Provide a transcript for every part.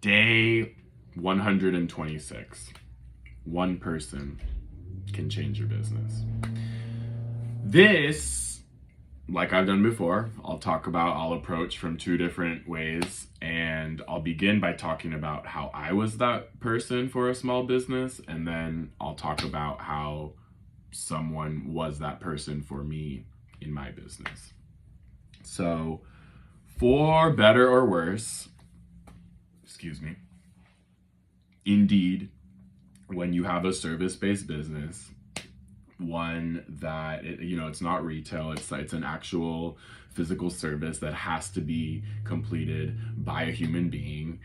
Day 126. One person can change your business. This, like I've done before, I'll approach from two different ways, and I'll begin by talking about how I was that person for a small business, and then I'll talk about how someone was that person for me in my business. So, for better or worse, indeed, when you have a service-based business, one that it's not retail, it's an actual physical service that has to be completed by a human being,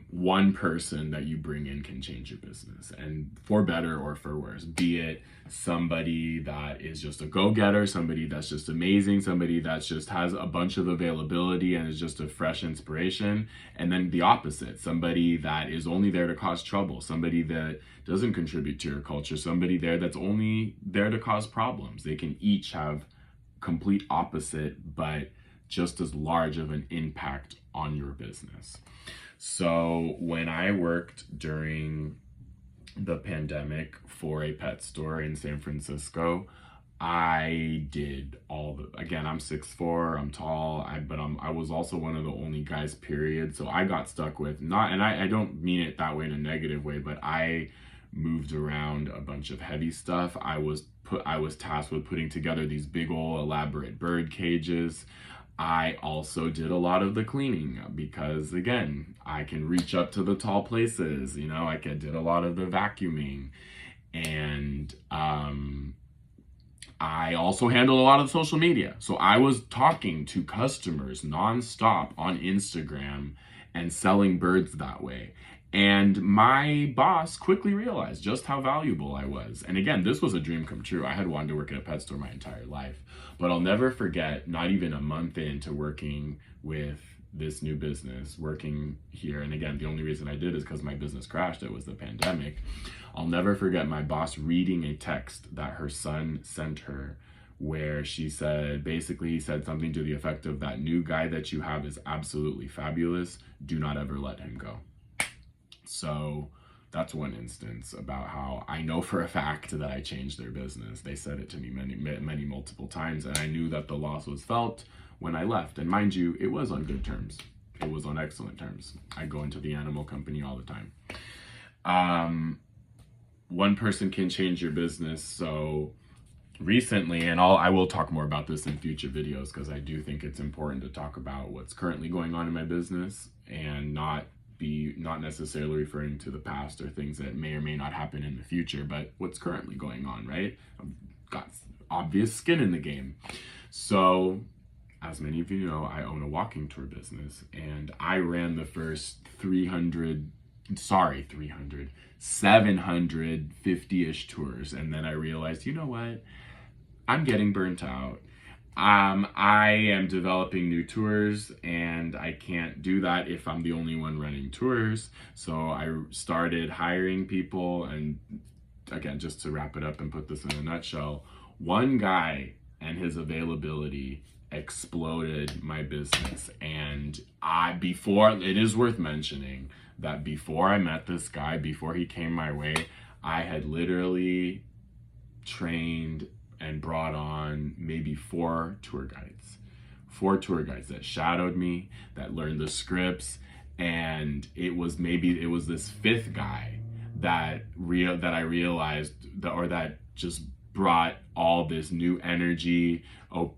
one person that you bring in can change your business, and for better or for worse. Be it somebody that is just a go-getter, somebody that's just amazing, somebody that just has a bunch of availability and is just a fresh inspiration, and then the opposite, somebody that is only there to cause trouble, somebody that doesn't contribute to your culture, somebody there that's only there to cause problems. They can each have complete opposite but just as large of an impact on your business. So when I worked during the pandemic for a pet store in San Francisco, I did again, I'm 6'4", I'm tall, I was also one of the only guys, period. So I got stuck with I don't mean it that way in a negative way, but I moved around a bunch of heavy stuff. I was tasked with putting together these big old elaborate bird cages. I also did a lot of the cleaning because, again, I can reach up to the tall places. I did a lot of the vacuuming, and I also handled a lot of social media. So I was talking to customers nonstop on Instagram and selling birds that way. And my boss quickly realized just how valuable I was. And again, this was a dream come true. I had wanted to work at a pet store my entire life. But I'll never forget, not even a month into working with this new business, working here, and again, the only reason I did is because my business crashed. It was the pandemic. I'll never forget my boss reading a text that her son sent her, where he said something to the effect of, "That new guy that you have is absolutely fabulous. Do not ever let him go." So that's one instance about how I know for a fact that I changed their business. They said it to me many multiple times, and I knew that the loss was felt when I left. And mind you, it was on good terms. It was on excellent terms. I go into the animal company all the time. One person can change your business. So recently, and I will talk more about this in future videos, because I do think it's important to talk about what's currently going on in my business and not necessarily referring to the past or things that may or may not happen in the future, but what's currently going on, right? I've got obvious skin in the game. So, as many of you know, I own a walking tour business, and I ran the first 750-ish tours, and then I realized, you know what? I'm getting burnt out. I am developing new tours, and I can't do that if I'm the only one running tours. So I started hiring people, and again, just to wrap it up and put this in a nutshell, one guy and his availability exploded my business. And it is worth mentioning that before I met this guy, before he came my way, I had literally trained and brought on maybe four tour guides that shadowed me, that learned the scripts, and it was this fifth guy that I realized that just brought all this new energy,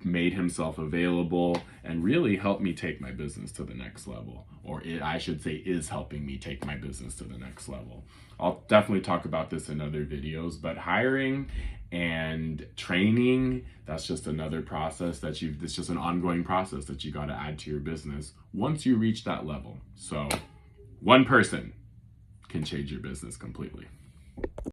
made himself available, and really helped me take my business to the next level. I should say is helping me take my business to the next level. I'll definitely talk about this in other videos, but hiring and training, that's just another process it's just an ongoing process that you got to add to your business once you reach that level. So one person can change your business completely.